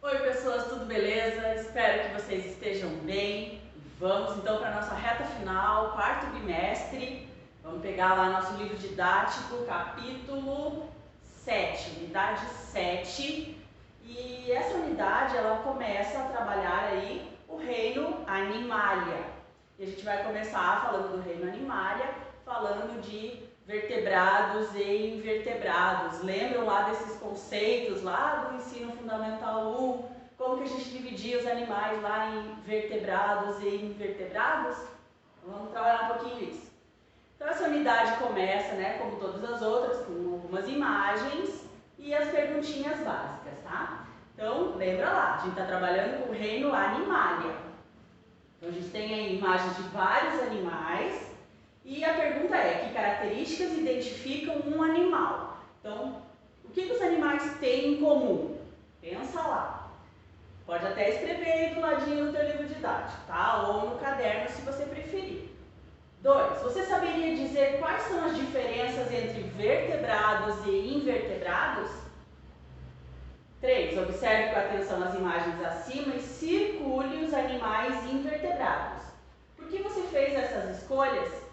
Oi pessoas, tudo beleza? Espero que vocês estejam bem. Vamos então para a nossa reta final, quarto bimestre. Vamos pegar lá nosso livro didático, capítulo 7, unidade 7. E essa unidade, ela começa a trabalhar aí o reino Animalia. E a gente vai começar falando do reino Animalia, falando de vertebrados e invertebrados. Lembram lá desses conceitos lá do ensino fundamental 1? Como que a gente dividia os animais lá em vertebrados e invertebrados? Vamos trabalhar um pouquinho isso. Então essa unidade começa, né, como todas as outras, com algumas imagens e as perguntinhas básicas, tá? Então, lembra lá, a gente está trabalhando com o reino Animalia. Então a gente tem aí imagens de vários animais e a pergunta é, que características identificam um animal? Então, o que os animais têm em comum? Pensa lá. Pode até escrever aí do ladinho do teu livro didático, tá? Ou no caderno, se você preferir. 2. Você saberia dizer quais são as diferenças entre vertebrados e invertebrados? 3. Observe com atenção as imagens acima e circule os animais invertebrados. Por que você fez essas escolhas?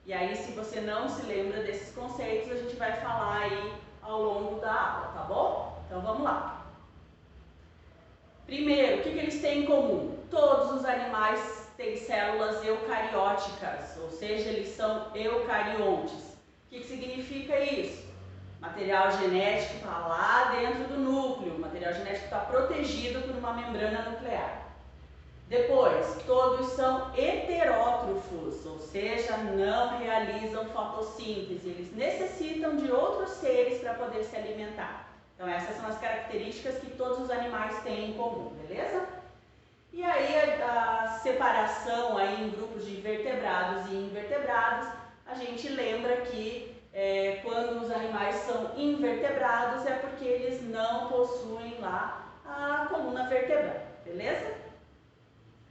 E aí, se você não se lembra desses conceitos, a gente vai falar aí ao longo da aula, tá bom? Então, vamos lá. Primeiro, o que eles têm em comum? Todos os animais têm células eucarióticas, ou seja, eles são eucariontes. O que significa isso? Material genético está lá dentro do núcleo, o material genético está protegido por uma membrana nuclear. Depois, todos são heterótrofos, ou seja, não realizam fotossíntese, eles necessitam de outros seres para poder se alimentar. Então essas são as características que todos os animais têm em comum, beleza? E aí a separação aí em grupos de vertebrados e invertebrados, a gente lembra que quando os animais são invertebrados é porque eles não possuem lá a coluna vertebral, beleza?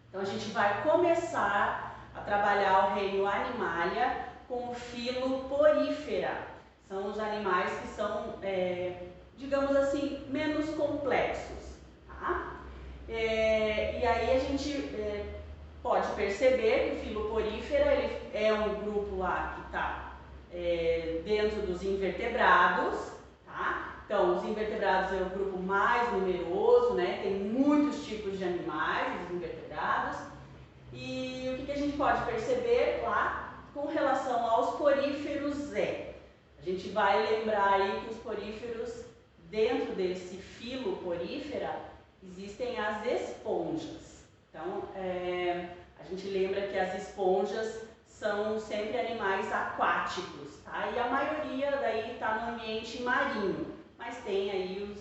Então a gente vai começar a trabalhar o reino Animalia com o filo Porífera. São os animais que são, digamos assim, menos complexos, tá? E aí a gente pode perceber que o filo Porífera ele é um grupo lá que está dentro dos invertebrados, tá? Então, os invertebrados é o grupo mais numeroso, né? Tem muitos tipos de animais, os invertebrados. E o que a gente pode perceber lá com relação aos poríferos a gente vai lembrar aí que os poríferos, dentro desse filo Porífera, existem as esponjas. Então, a gente lembra que as esponjas são sempre animais aquáticos, tá? E a maioria daí está no ambiente marinho. Mas tem aí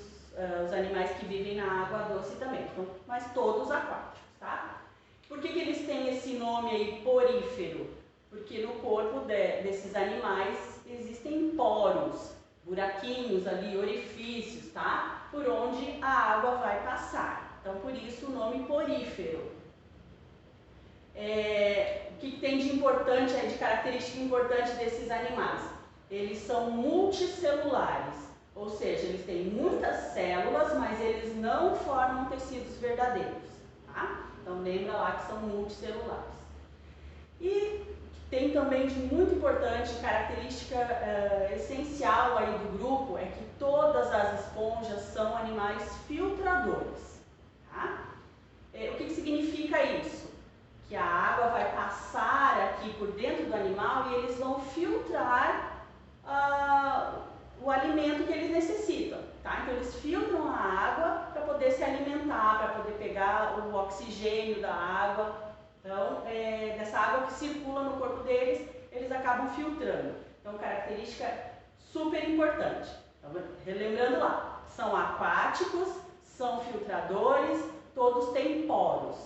os animais que vivem na água doce também, então, mas todos aquáticos, tá? Por que eles têm esse nome aí, porífero? Porque no corpo desses animais existem poros, buraquinhos ali, orifícios, tá? Por onde a água vai passar. Então, por isso o nome porífero. O que tem de importante, de característica importante desses animais? Eles são multicelulares. Ou seja, eles têm muitas células, mas eles não formam tecidos verdadeiros, tá? Então lembra lá que são multicelulares. E tem também de muito importante, característica essencial aí do grupo, é que todas as esponjas são animais filtradores, tá? O que significa isso? Que a água vai passar aqui por dentro do animal e eles vão filtrar o alimento que eles necessitam, tá? Então eles filtram a água para poder se alimentar, para poder pegar o oxigênio da água. Então, dessa água que circula no corpo deles, eles acabam filtrando. Então, característica super importante. Então, relembrando lá, são aquáticos, são filtradores, todos têm poros.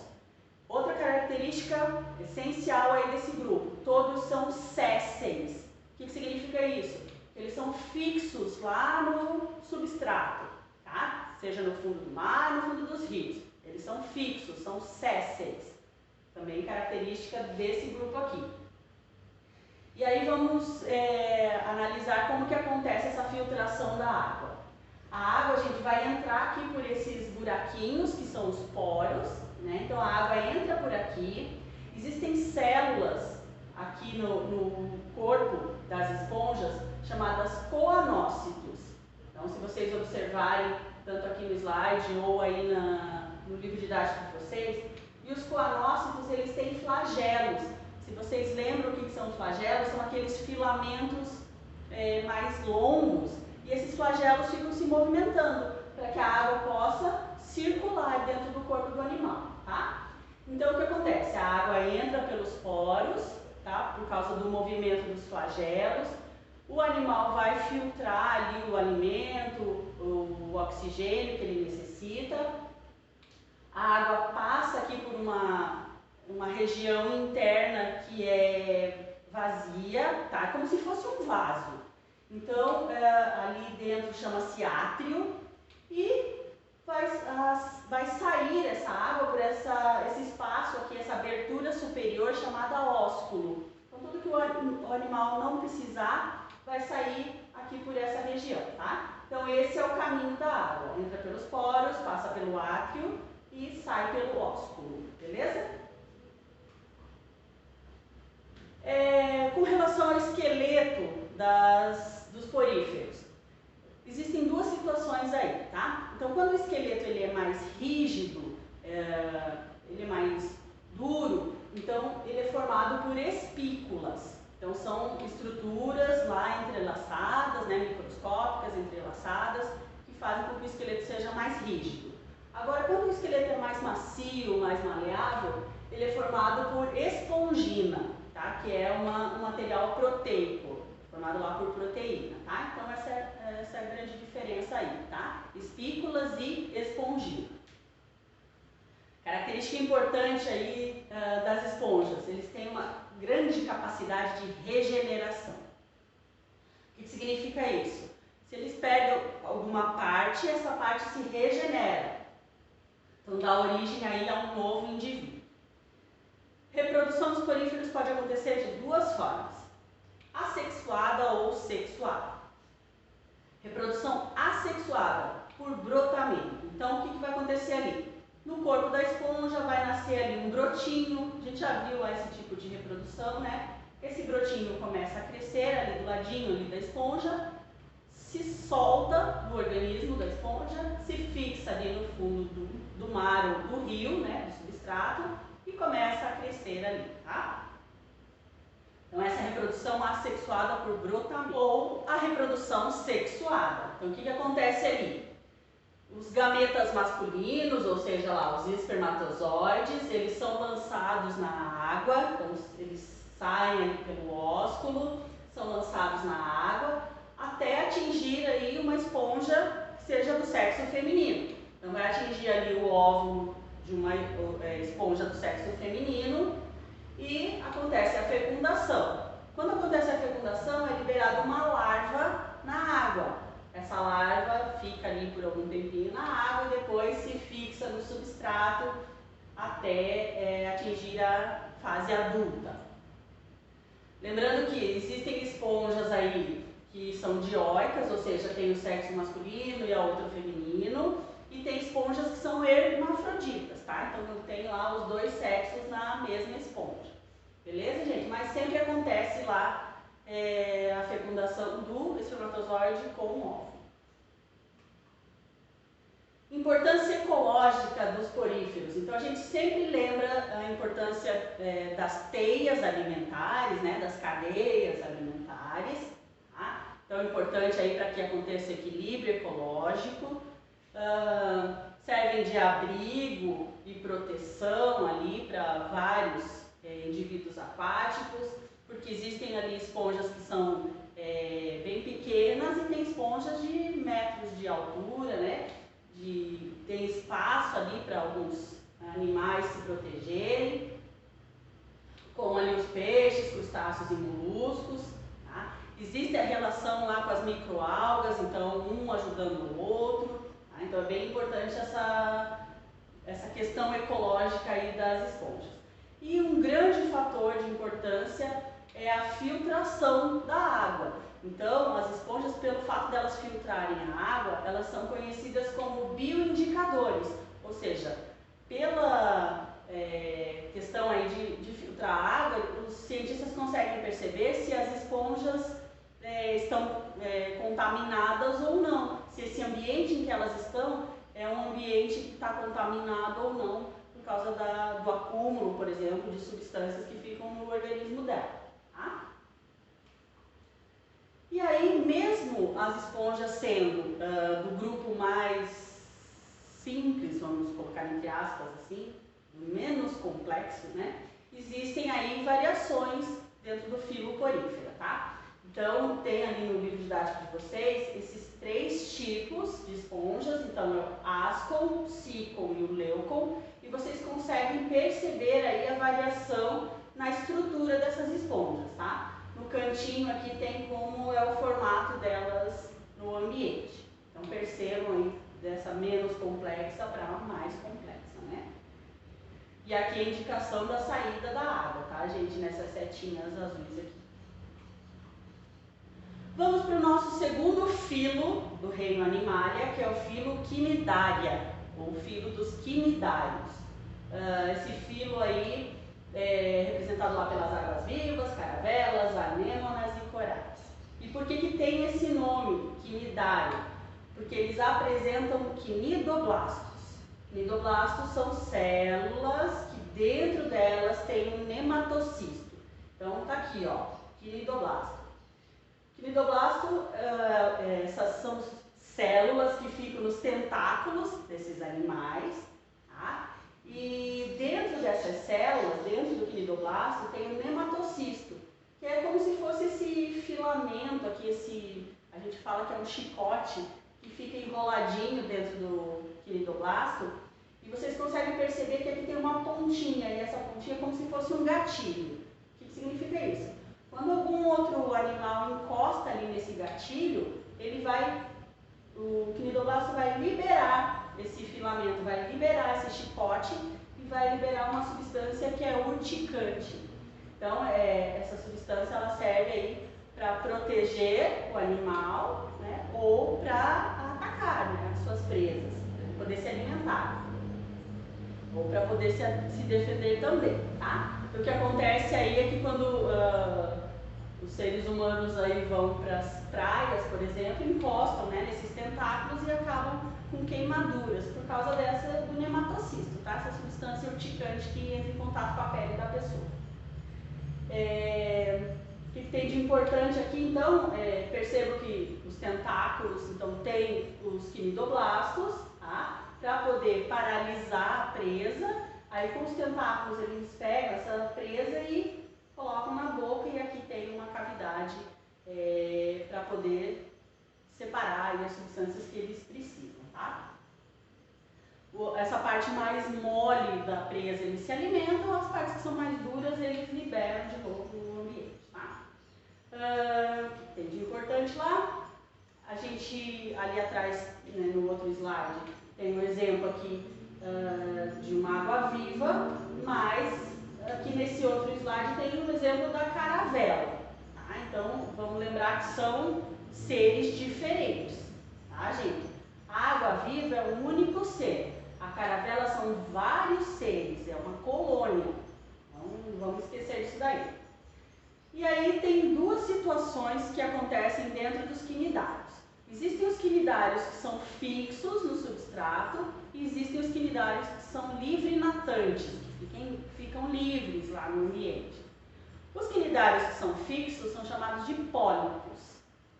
Outra característica essencial aí desse grupo, todos são sésseis. O que significa isso? Eles são fixos lá no substrato, tá? Seja no fundo do mar, no fundo dos rios. Eles são fixos, são sésseis. Também característica desse grupo aqui. E aí vamos analisar como que acontece essa filtração da água. A água, a gente vai entrar aqui por esses buraquinhos, que são os poros, né? Então a água entra por aqui. Existem células aqui no corpo das esponjas chamadas coanócitos. Então, se vocês observarem, tanto aqui no slide ou aí no livro didático de vocês, e os coanócitos, eles têm flagelos. Se vocês lembram o que são os flagelos, são aqueles filamentos mais longos, e esses flagelos ficam se movimentando para que a água possa circular dentro do corpo do animal, tá? Então, o que acontece? A água entra pelos poros, tá? Por causa do movimento dos flagelos. O animal vai filtrar ali o alimento, o oxigênio que ele necessita. A água passa aqui por uma região interna que é vazia, tá? Como se fosse um vaso. Então, ali dentro chama-se átrio e vai sair essa água por esse espaço aqui, essa abertura superior chamada ósculo. Então, tudo que o animal não precisar vai sair aqui por essa região, tá? Então, esse é o caminho da água. Entra pelos poros, passa pelo átrio e sai pelo ósculo, beleza? Com relação ao esqueleto dos poríferos, existem duas situações aí, tá? Então, quando o esqueleto ele é mais rígido, ele é mais duro, então ele é formado por espículas. Então, são estruturas lá entrelaçadas, né, microscópicas, entrelaçadas, que fazem com que o esqueleto seja mais rígido. Agora, quando o esqueleto é mais macio, mais maleável, ele é formado por espongina, tá? Que é um material proteico, formado lá por proteína, tá? Então, essa é a grande diferença aí, tá? Espículas e espongina. Característica importante aí das esponjas, eles têm uma grande capacidade de regeneração. O que significa isso? Se eles perdem alguma parte, essa parte se regenera. Então, dá origem aí a um novo indivíduo. Reprodução dos poríferos pode acontecer de duas formas: assexuada ou sexuada. Reprodução assexuada, por brotamento. Então, o que vai acontecer ali? No corpo da esponja vai nascer ali um brotinho. A gente já viu lá esse tipo de reprodução, né? Esse brotinho começa a crescer ali do ladinho ali da esponja, se solta do organismo da esponja, se fixa ali no fundo do mar ou do rio, né? Do substrato, e começa a crescer ali, tá? Então, essa é a reprodução assexuada por brotamento, ou a reprodução sexuada. Então, o que acontece ali? Os gametas masculinos, ou seja, lá, os espermatozoides, eles são lançados na água, então eles saem ali pelo ósculo, são lançados na água, até atingir aí uma esponja que seja do sexo feminino. Então, vai atingir ali o óvulo de uma esponja do sexo feminino e acontece a fecundação. Quando acontece a fecundação, é liberada uma larva na água. Essa larva fica ali por algum tempinho na água e depois se fixa no substrato até atingir a fase adulta. Lembrando que existem esponjas aí que são dioicas, ou seja, tem o sexo masculino e a outra feminino, e tem esponjas que são hermafroditas, tá? Então tem lá os dois sexos na mesma esponja. Beleza, gente? Mas sempre acontece lá a fecundação do espermatozoide com o óvulo. Importância ecológica dos poríferos. Então, a gente sempre lembra a importância das teias alimentares, né, das cadeias alimentares. Tá? Então, é importante aí para que aconteça o equilíbrio ecológico. Servem de abrigo e proteção ali para vários indivíduos aquáticos, porque existem ali esponjas que são bem pequenas e tem esponjas de metros de altura, né? Tem espaço ali para alguns animais se protegerem, como ali os peixes, crustáceos e moluscos. Tá? Existe a relação lá com as microalgas, então um ajudando o outro. Tá? Então é bem importante essa questão ecológica aí das esponjas. E um grande fator de importância é a filtração da água. Então, as esponjas, pelo fato delas filtrarem a água, elas são conhecidas como bioindicadores, ou seja, pela questão aí de filtrar a água, os cientistas conseguem perceber se as esponjas estão contaminadas ou não, se esse ambiente em que elas estão é um ambiente que está contaminado ou não, por causa do acúmulo, por exemplo, de substâncias que ficam no organismo dela. Tá? E aí, mesmo as esponjas sendo do grupo mais simples, vamos colocar entre aspas assim, menos complexo, né? Existem aí variações dentro do filo porífera, tá? Então, tem ali no livro didático de vocês esses 3 tipos de esponjas, então é o ascon, sicon e o leucon, e vocês conseguem perceber aí a variação na estrutura dessas esponjas, tá? No cantinho aqui tem como é o formato delas no ambiente. Então, percebam aí dessa menos complexa para a mais complexa, né? E aqui a indicação da saída da água, tá, gente? Nessas setinhas azuis aqui. Vamos para o nosso segundo filo do reino Animalia, que é o filo Quinidaria, ou filo dos quinidários. Esse filo aí é representado lá pelas águas-vivas, caravelas, anêmonas e corais. E por que tem esse nome, quinidário? Porque eles apresentam quinidoblastos. Quinidoblastos são células que dentro delas tem um nematocisto. Então tá aqui, ó, quinidoblasto. Quinidoblasto, essas são células que ficam nos tentáculos desses animais, tá? E dentro dessas células, dentro do quinidoblasto, tem o nematocisto, que é como se fosse esse filamento aqui, a gente fala que é um chicote, que fica enroladinho dentro do quinidoblasto, e vocês conseguem perceber que aqui tem uma pontinha, e essa pontinha é como se fosse um gatilho. O que significa isso? Quando algum outro animal encosta ali nesse gatilho, o quinidoblasto vai liberar esse filamento, vai liberar esse chicote e vai liberar uma substância que é urticante. Então, essa substância ela serve aí para proteger o animal, né, ou para atacar, né, as suas presas, para poder se alimentar, ou para poder se defender também, tá? O que acontece aí é que quando os seres humanos aí vão para as praias, por exemplo, encostam, né, nesses tentáculos e acabam com queimaduras por causa do nematocisto, tá? Essa substância urticante que entra em contato com a pele da pessoa. O que tem de importante aqui, então, percebo que os tentáculos, então, tem os quinidoblastos, tá? Para poder paralisar a presa, aí com os tentáculos eles pegam essa presa e colocam na boca, e aqui tem uma cavidade para poder separar aí as substâncias que eles precisam, tá? Essa parte mais mole da presa eles se alimentam, as partes que são mais duras eles liberam de novo no ambiente, tá? Tem de importante lá, a gente ali atrás, né, no outro slide, tem um exemplo aqui de uma água-viva, mas aqui nesse outro slide tem um exemplo da caravela, tá? Então vamos lembrar que são seres diferentes, tá, gente? A água-viva é um único ser. A caravela são vários seres, é uma colônia. Então, vamos esquecer disso daí. E aí tem 2 situações que acontecem dentro dos quinidários. Existem os quinidários que são fixos no substrato e existem os quinidários que são livre-natantes, que ficam livres lá no ambiente. Os quinidários que são fixos são chamados de pólipos.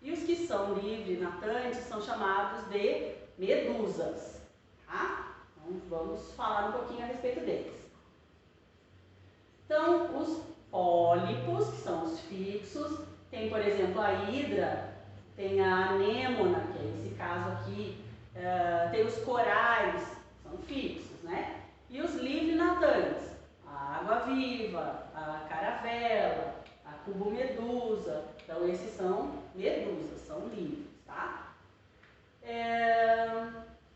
E os que são livre-natantes são chamados de medusas. Tá? Então, vamos falar um pouquinho a respeito deles. Então, os pólipos, que são os fixos, tem, por exemplo, a hidra, tem a anêmona, que é esse caso aqui, tem os corais, são fixos, né? E os livre-natantes, a água-viva, a caravela, a cubomedusa, então esses são medusas, são livres, tá?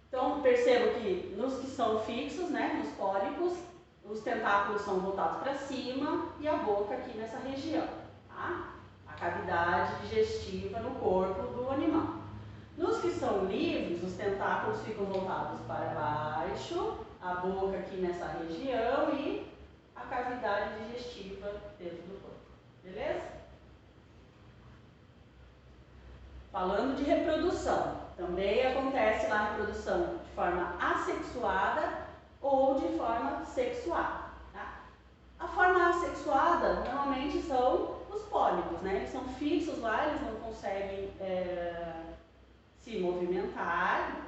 Então, percebo que nos que são fixos, né, nos pólipos, os tentáculos são voltados para cima e a boca aqui nessa região, tá? A cavidade digestiva no corpo do animal. Nos que são livres, os tentáculos ficam voltados para baixo, a boca aqui nessa região e a cavidade digestiva dentro do corpo. Beleza? Falando de reprodução, também acontece lá a reprodução de forma assexuada ou de forma sexuada. Tá? A forma assexuada normalmente são os pólipos, né? Eles são fixos lá, eles não conseguem se movimentar,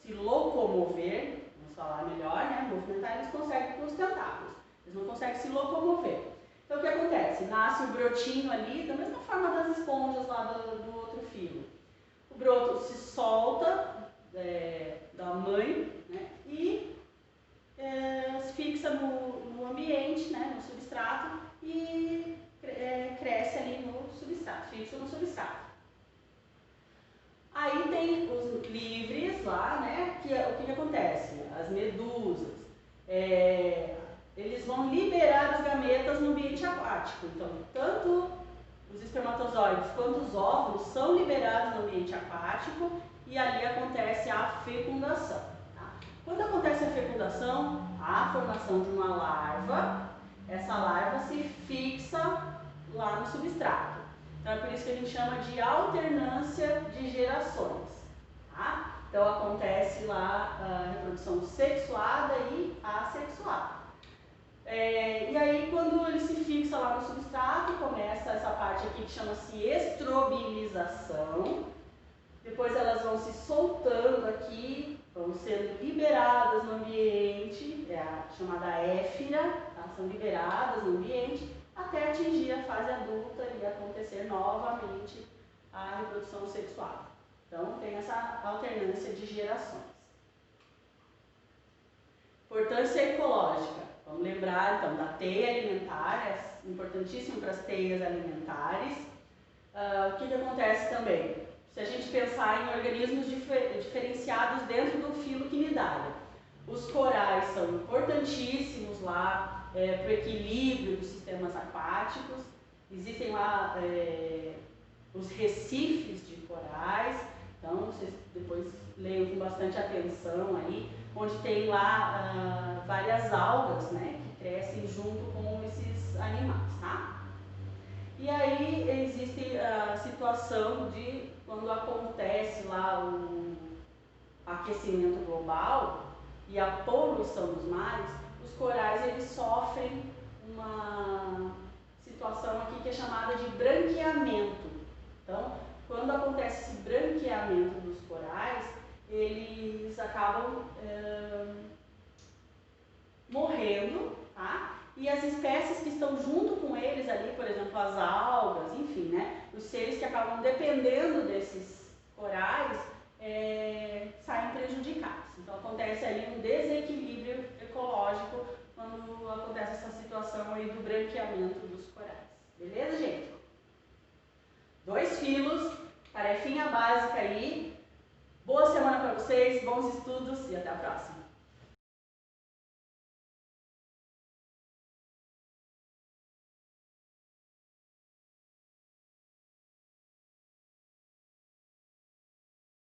se locomover, vamos falar melhor, né? Movimentar eles conseguem com os tentáculos, eles não conseguem se locomover. Então o que acontece? Nasce o brotinho ali, da mesma forma das esponjas lá do outro filo. O broto se solta da mãe, né? E se fixa no ambiente, né? No substrato e cresce ali no substrato, fixa no substrato. Aí tem os livres lá, né? O que acontece? As medusas, eles vão liberar os gametas no ambiente aquático. Então, tanto os espermatozoides quanto os óvulos são liberados no ambiente aquático e ali acontece a fecundação. Tá? Quando acontece a fecundação, há a formação de uma larva, essa larva se fixa lá no substrato. Então é por isso que a gente chama de alternância de gerações. Tá? Então acontece lá a reprodução sexuada e assexuada. E aí quando ele se fixa lá no substrato, começa essa parte aqui que chama-se estrobilização. Depois elas vão se soltando aqui, vão sendo liberadas no ambiente, é a chamada éfira, tá? São liberadas no ambiente até atingir a fase adulta e acontecer novamente a reprodução sexual. Então tem essa alternância de gerações. Importância ecológica. Vamos lembrar então da teia alimentar, é importantíssimo para as teias alimentares. O que acontece também? Se a gente pensar em organismos diferenciados dentro do filo quinidário, os corais são importantíssimos lá para o equilíbrio dos sistemas aquáticos. Existem lá os recifes de corais, então vocês depois leiam com bastante atenção aí, onde tem lá várias algas, né, que crescem junto com esses animais, tá? E aí existe a situação de quando acontece lá o aquecimento global e a poluição dos mares, os corais eles sofrem uma situação aqui que é chamada de branqueamento. Então, quando acontece esse branqueamento dos corais, eles acabam morrendo, tá? E as espécies que estão junto com eles ali, por exemplo, as algas, enfim, né? Os seres que acabam dependendo desses corais saem prejudicados. Então acontece ali um desequilíbrio ecológico quando acontece essa situação aí do branqueamento dos corais. Beleza, gente? 2 filos, tarefinha básica aí. Boa semana para vocês, bons estudos e até a próxima.